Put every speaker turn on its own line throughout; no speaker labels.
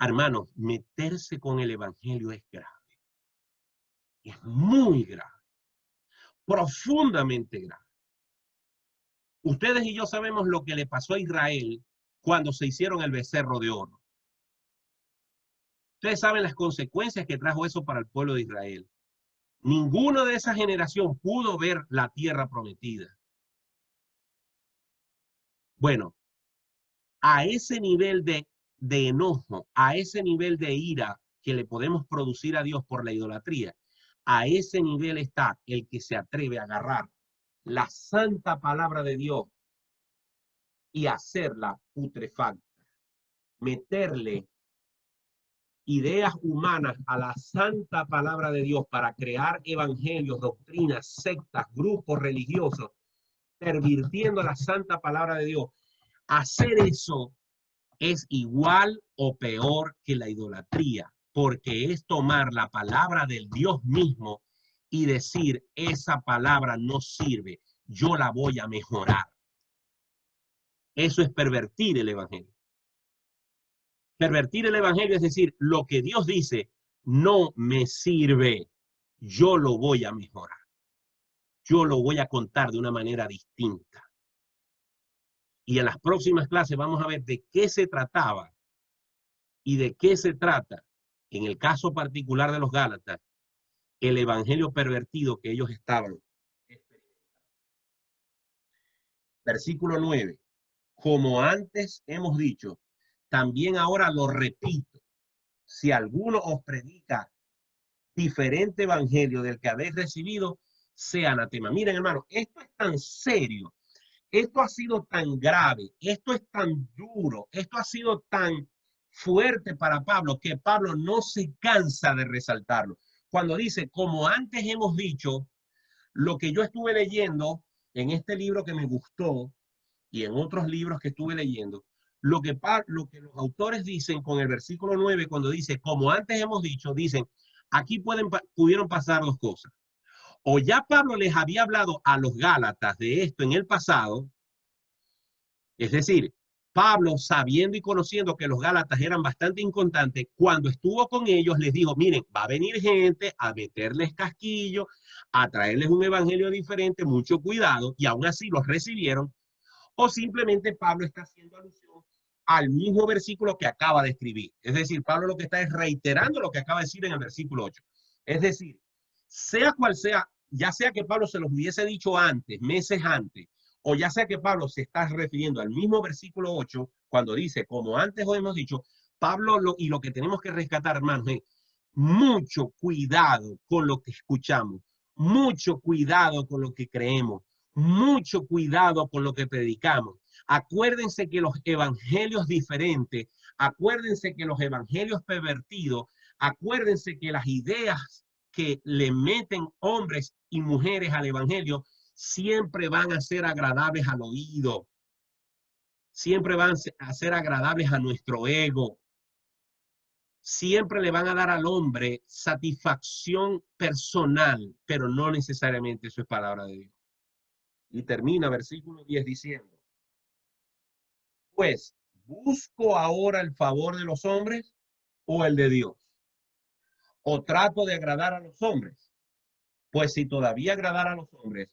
Hermanos, meterse con el evangelio es grave. Es muy grave. Profundamente grave. Ustedes y yo sabemos lo que le pasó a Israel cuando se hicieron el becerro de oro. Ustedes saben las consecuencias que trajo eso para el pueblo de Israel. Ninguno de esa generación pudo ver la tierra prometida. Bueno, a ese nivel de enojo, a ese nivel de ira que le podemos producir a Dios por la idolatría, a ese nivel está el que se atreve a agarrar la santa palabra de Dios y hacerla putrefacta, meterle ideas humanas a la santa palabra de Dios para crear evangelios, doctrinas, sectas, grupos religiosos, pervirtiendo la santa palabra de Dios. Hacer eso es igual o peor que la idolatría, porque es tomar la palabra del Dios mismo y decir, esa palabra no sirve, yo la voy a mejorar. Eso es pervertir el evangelio. Pervertir el evangelio es decir, lo que Dios dice no me sirve, yo lo voy a mejorar. Yo lo voy a contar de una manera distinta. Y en las próximas clases vamos a ver de qué se trataba y de qué se trata, en el caso particular de los Gálatas, el evangelio pervertido que ellos estaban experimentando. Versículo 9. Como antes hemos dicho, también ahora lo repito, si alguno os predica diferente evangelio del que habéis recibido, sea anatema. Miren, hermano, esto es tan serio, esto ha sido tan grave, esto es tan duro, esto ha sido tan fuerte para Pablo que Pablo no se cansa de resaltarlo. Cuando dice, como antes hemos dicho, lo que yo estuve leyendo en este libro que me gustó y en otros libros que estuve leyendo, lo que los autores dicen con el versículo 9, cuando dice, como antes hemos dicho, dicen, aquí pudieron pasar dos cosas. O ya Pablo les había hablado a los Gálatas de esto en el pasado, es decir, Pablo, sabiendo y conociendo que los Gálatas eran bastante inconstantes, cuando estuvo con ellos les dijo, miren, va a venir gente a meterles casquillo, a traerles un evangelio diferente, mucho cuidado, y aún así los recibieron. O simplemente Pablo está haciendo alusión al mismo versículo que acaba de escribir. Es decir, Pablo lo que está es reiterando lo que acaba de decir en el versículo 8. Es decir, sea cual sea, ya sea que Pablo se los hubiese dicho antes, meses antes, o ya sea que Pablo se está refiriendo al mismo versículo 8, cuando dice, como antes os hemos dicho, Pablo y lo que tenemos que rescatar, hermanos, es mucho cuidado con lo que escuchamos, mucho cuidado con lo que creemos, mucho cuidado con lo que predicamos. Acuérdense que los evangelios diferentes, acuérdense que los evangelios pervertidos, acuérdense que las ideas que le meten hombres y mujeres al evangelio siempre van a ser agradables al oído, siempre van a ser agradables a nuestro ego, siempre le van a dar al hombre satisfacción personal, pero no necesariamente eso es palabra de Dios. Y termina versículo 10 diciendo, pues, ¿busco ahora el favor de los hombres o el de Dios? ¿O trato de agradar a los hombres? Pues si todavía agradara a los hombres,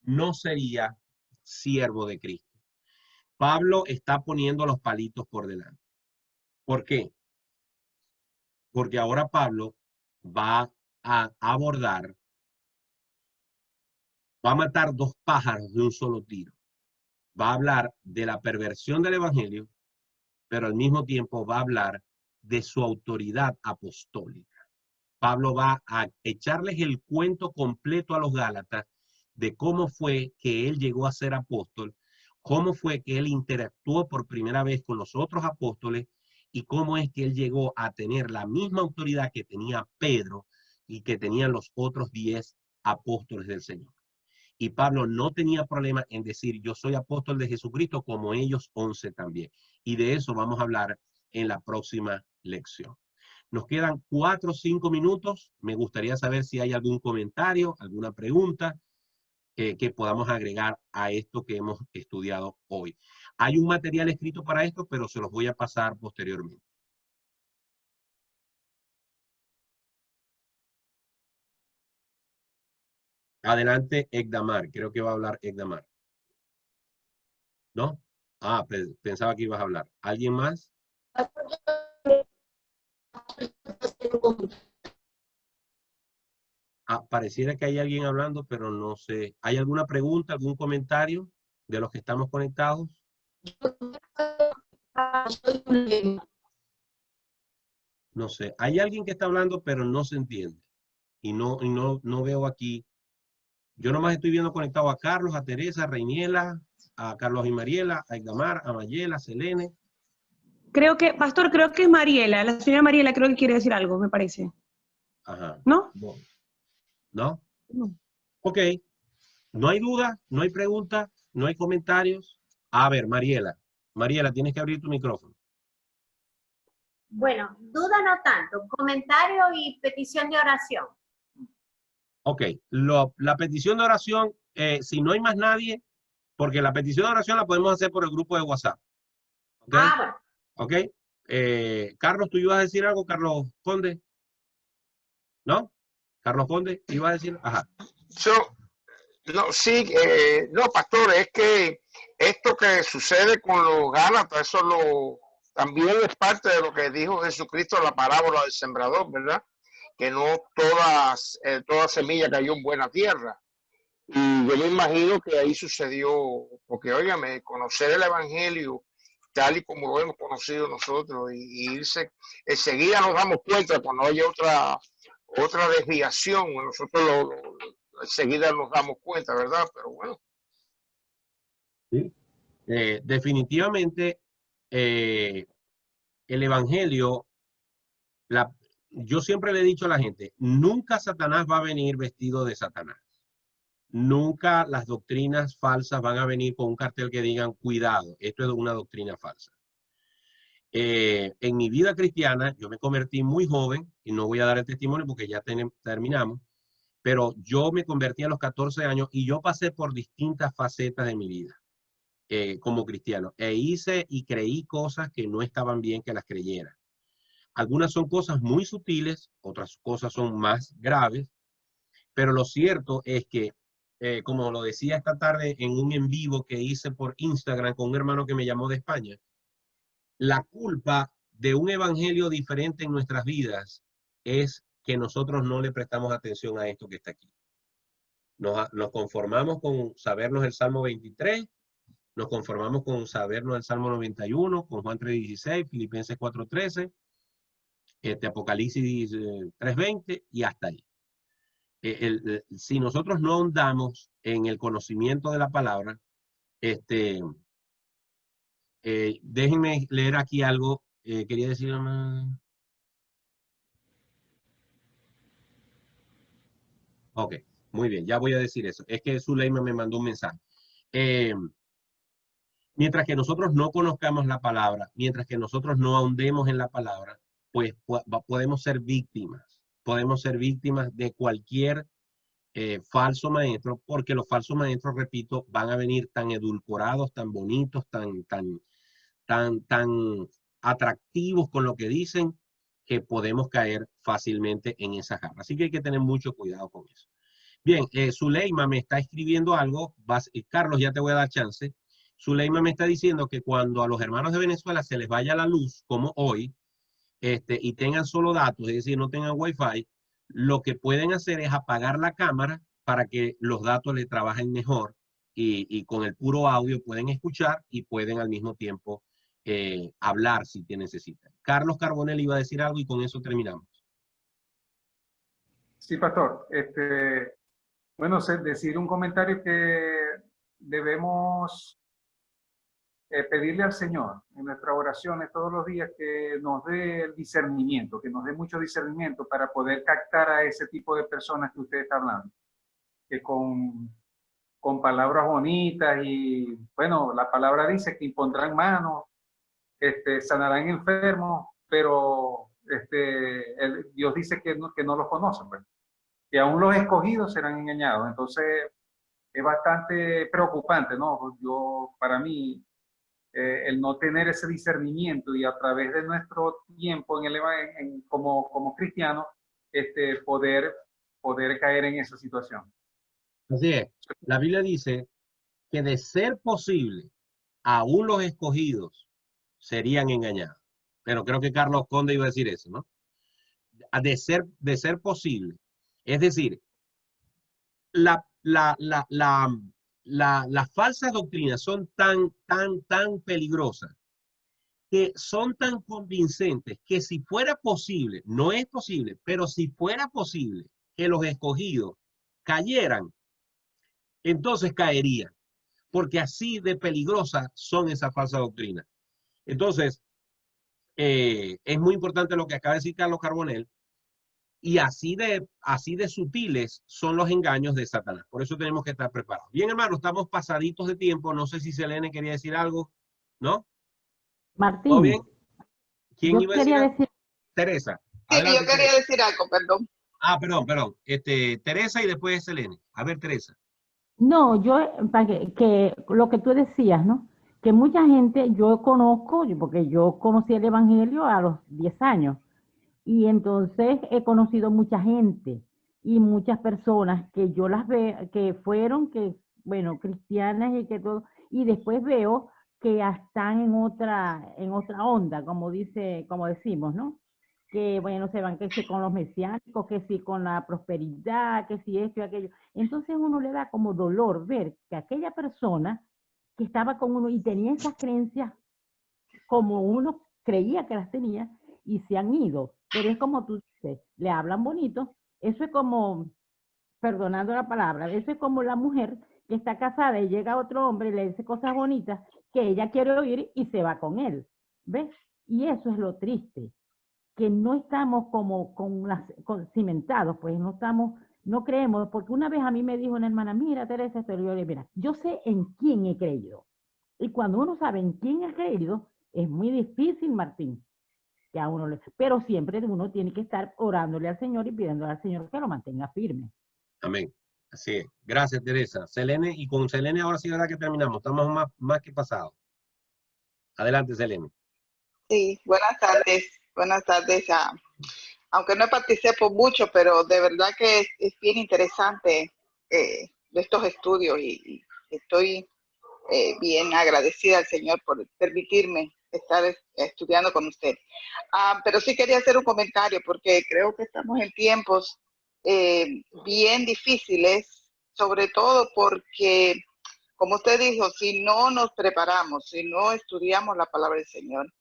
no sería siervo de Cristo. Pablo está poniendo los palitos por delante. ¿Por qué? Porque ahora Pablo va a abordar, va a matar dos pájaros de un solo tiro. Va a hablar de la perversión del evangelio, pero al mismo tiempo va a hablar de su autoridad apostólica. Pablo va a echarles el cuento completo a los Gálatas de cómo fue que él llegó a ser apóstol, cómo fue que él interactuó por primera vez con los otros apóstoles y cómo es que él llegó a tener la misma autoridad que tenía Pedro y que tenían los otros 10 apóstoles del Señor. Y Pablo no tenía problema en decir, yo soy apóstol de Jesucristo como ellos 11 también. Y de eso vamos a hablar en la próxima lección. Nos quedan 4 o 5 minutos. Me gustaría saber si hay algún comentario, alguna pregunta que podamos agregar a esto que hemos estudiado hoy. Hay un material escrito para esto, pero se los voy a pasar posteriormente. Adelante, Egdamar. Creo que va a hablar Egdamar. ¿No? Ah, pensaba que ibas a hablar. ¿Alguien más? Ah, pareciera que hay alguien hablando, pero no sé. ¿Hay alguna pregunta, algún comentario de los que estamos conectados? No sé. Hay alguien que está hablando, pero no se entiende. Y no veo aquí. Yo nomás estoy viendo conectado a Carlos, a Teresa, a Reiniela, a Carlos y Mariela, a Egdamar, a Mayela, a Selene.
Creo que, Pastor, creo que es Mariela. La señora Mariela creo que quiere decir algo, me parece.
Ajá.
¿No?
¿No?
No.
Ok. No hay duda, no hay pregunta, no hay comentarios. A ver, Mariela. Mariela, tienes que abrir tu micrófono.
Bueno, duda no tanto, comentario y petición de oración.
Ok, la petición de oración, si no hay más nadie, porque la petición de oración la podemos hacer por el grupo de WhatsApp. ¿Ok?
Ah, bueno.
¿Ok? Carlos, ¿tú ibas a decir algo, Carlos Conde? ¿No? Carlos Conde, ¿ibas a decir? Ajá.
No, sí, no, pastor, es que esto que sucede con los Gálatas, también es parte de lo que dijo Jesucristo en la parábola del sembrador, ¿verdad? Que no toda semilla cayó en buena tierra. Y yo me imagino que ahí sucedió, porque óigame, conocer el Evangelio tal y como lo hemos conocido nosotros y irse, enseguida nos damos cuenta cuando hay otra desviación, nosotros enseguida nos damos cuenta, ¿verdad? Pero bueno.
Sí. Definitivamente, el Evangelio, yo siempre le he dicho a la gente, nunca Satanás va a venir vestido de Satanás. Nunca las doctrinas falsas van a venir con un cartel que digan, cuidado, esto es una doctrina falsa. En mi vida cristiana, yo me convertí muy joven, y no voy a dar el testimonio porque ya terminamos, pero yo me convertí a los 14 años y yo pasé por distintas facetas de mi vida como cristiano. E hice y creí cosas que no estaban bien que las creyera. Algunas son cosas muy sutiles, otras cosas son más graves, pero lo cierto es que, como lo decía esta tarde en un en vivo que hice por Instagram con un hermano que me llamó de España, la culpa de un evangelio diferente en nuestras vidas es que nosotros no le prestamos atención a esto que está aquí. Nos conformamos con sabernos el Salmo 23, nos conformamos con sabernos el Salmo 91, con Juan 3:16, Filipenses 4:13, Apocalipsis 3:20 y hasta ahí. Si nosotros no ahondamos en el conocimiento de la palabra, déjenme leer aquí algo. Quería decir... Ok, muy bien, ya voy a decir eso. Es que Zuleima me mandó un mensaje. Mientras que nosotros no conozcamos la palabra, mientras que nosotros no ahondemos en la palabra, pues podemos ser víctimas. Podemos ser víctimas de cualquier falso maestro, porque los falsos maestros, repito, van a venir tan edulcorados, tan bonitos, tan atractivos con lo que dicen, que podemos caer fácilmente en esa jarra. Así que hay que tener mucho cuidado con eso. Bien, Zuleima me está escribiendo algo. Carlos, ya te voy a dar chance. Zuleima me está diciendo que cuando a los hermanos de Venezuela se les vaya la luz, como hoy, y tengan solo datos, es decir, no tengan Wi-Fi, lo que pueden hacer es apagar la cámara para que los datos le trabajen mejor y con el puro audio pueden escuchar y pueden al mismo tiempo hablar si te necesitan. Carlos Carbonell iba a decir algo y con eso terminamos.
Sí, pastor. Bueno, decir un comentario que debemos pedirle al Señor en nuestras oraciones todos los días que nos dé el discernimiento, que nos dé mucho discernimiento para poder captar a ese tipo de personas que usted está hablando, que con palabras bonitas y, bueno, la palabra dice que impondrán manos, sanarán enfermos, pero Dios dice que no los conocen, pues, que aún los escogidos serán engañados. Entonces, es bastante preocupante, ¿no? Para mí, el no tener ese discernimiento y a través de nuestro tiempo como cristianos, poder caer en esa situación.
Así es. La Biblia dice que de ser posible, aún los escogidos serían engañados. Pero creo que Carlos Conde iba a decir eso, ¿no? De ser posible. Es decir, las falsas doctrinas son tan peligrosas, que son tan convincentes, que si fuera posible, no es posible, pero si fuera posible que los escogidos cayeran, entonces caerían, porque así de peligrosas son esas falsas doctrinas. Entonces, es muy importante lo que acaba de decir Carlos Carbonell, y así de sutiles son los engaños de Satanás. Por eso tenemos que estar preparados. Bien, hermano, estamos pasaditos de tiempo. No sé si Selene quería decir algo, ¿no?
Martín,
¿Todo bien? ¿Quién
yo
iba a decir
quería
algo?
decir,
Teresa.
Sí,
Adelante,
yo quería
Teresa.
decir algo, perdón.
Ah, perdón. Teresa y después Selene. A ver, Teresa.
no, yo, para que lo que tú decías, ¿no? Que mucha gente, yo conozco, porque yo conocí el Evangelio a los 10 años, y entonces he conocido mucha gente y muchas personas que yo las veo, que fueron, bueno, cristianas y que todo, y después veo que ya están en otra onda, como decimos, ¿no? Que, bueno, se van que si con los mesiánicos, que si con la prosperidad, que si esto y aquello. Entonces uno le da como dolor ver que aquella persona que estaba con uno y tenía esas creencias como uno creía que las tenía y se han ido. Pero es como tú dices, le hablan bonito. Eso es como, perdonando la palabra, eso es como la mujer que está casada y llega otro hombre y le dice cosas bonitas que ella quiere oír y se va con él. ¿Ves? Y eso es lo triste, que no estamos como cimentados, pues no creemos, porque una vez a mí me dijo una hermana, mira Teresa, esto, yo le digo, mira, yo sé en quién he creído. Y cuando uno sabe en quién ha creído, es muy difícil, Martín, que a uno pero siempre uno tiene que estar orándole al Señor y pidiéndole al Señor que lo mantenga firme.
Amén. Así es. Gracias, Teresa. Selene, y con Selene ahora sí, ¿verdad que terminamos? Estamos más que pasados. Adelante, Selene.
Sí, buenas tardes. Buenas tardes. Aunque no participo mucho, pero de verdad que es bien interesante de estos estudios y estoy bien agradecida al Señor por permitirme estar estudiando con usted. Pero sí quería hacer un comentario porque creo que estamos en tiempos bien difíciles, sobre todo porque, como usted dijo, si no nos preparamos, si no estudiamos la palabra del Señor,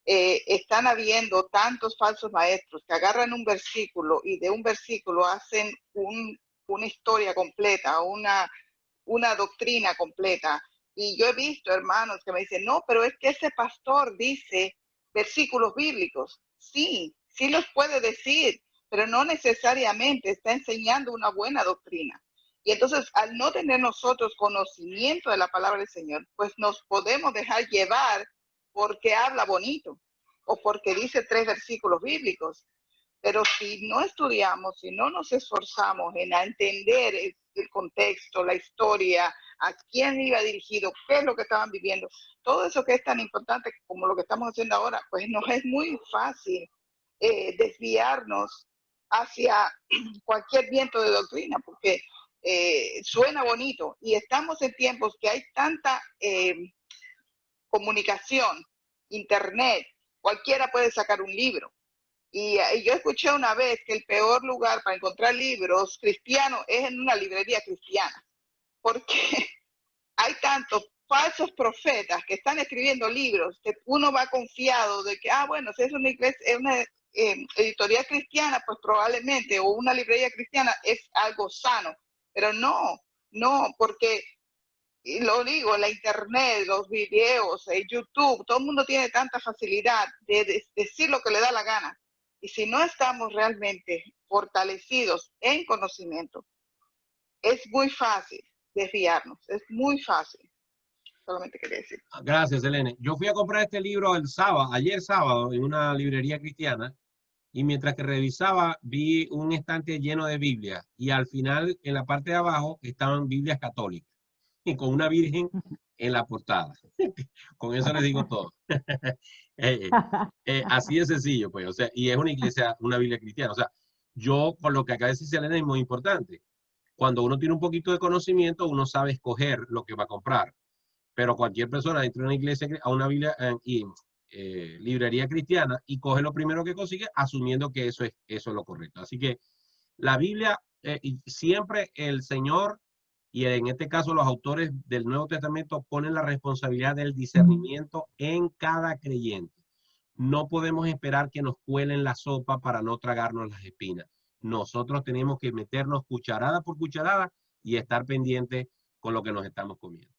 están habiendo tantos falsos maestros que agarran un versículo y de un versículo hacen una historia completa, una doctrina completa. Y yo he visto hermanos que me dicen, no, pero es que ese pastor dice versículos bíblicos. Sí, sí los puede decir, pero no necesariamente está enseñando una buena doctrina. Y entonces, al no tener nosotros conocimiento de la palabra del Señor, pues nos podemos dejar llevar porque habla bonito o porque dice 3 versículos bíblicos. Pero si no estudiamos, si no nos esforzamos en entender el contexto, la historia, a quién iba dirigido, qué es lo que estaban viviendo, todo eso que es tan importante como lo que estamos haciendo ahora, pues nos es muy fácil desviarnos hacia cualquier viento de doctrina, porque suena bonito y estamos en tiempos que hay tanta comunicación, internet, cualquiera puede sacar un libro. Y yo escuché una vez que el peor lugar para encontrar libros cristianos es en una librería cristiana, porque hay tantos falsos profetas que están escribiendo libros que uno va confiado de que, bueno, si es una iglesia, es una editorial cristiana, pues probablemente, o una librería cristiana es algo sano, pero no, porque, y lo digo, la internet, los videos, el YouTube, todo el mundo tiene tanta facilidad de decir lo que le da la gana. Y si no estamos realmente fortalecidos en conocimiento, es muy fácil desviarnos, es muy fácil. Solamente quería decir.
Gracias, Selene. Yo fui a comprar este libro ayer sábado, en una librería cristiana, y mientras que revisaba, vi un estante lleno de Biblias, y al final, en la parte de abajo, estaban Biblias católicas, y con una virgen en la portada. Con eso les digo todo. Así de sencillo, pues, o sea, y es una iglesia, una Biblia cristiana. O sea, yo, por lo que acaba de decir Selene, es muy importante. Cuando uno tiene un poquito de conocimiento, uno sabe escoger lo que va a comprar. Pero cualquier persona entra a una iglesia, a una Biblia librería cristiana y coge lo primero que consigue, asumiendo que eso es lo correcto. Así que la Biblia, siempre el Señor, y en este caso los autores del Nuevo Testamento, ponen la responsabilidad del discernimiento en cada creyente. No podemos esperar que nos cuelen la sopa para no tragarnos las espinas. Nosotros tenemos que meternos cucharada por cucharada y estar pendientes con lo que nos estamos comiendo.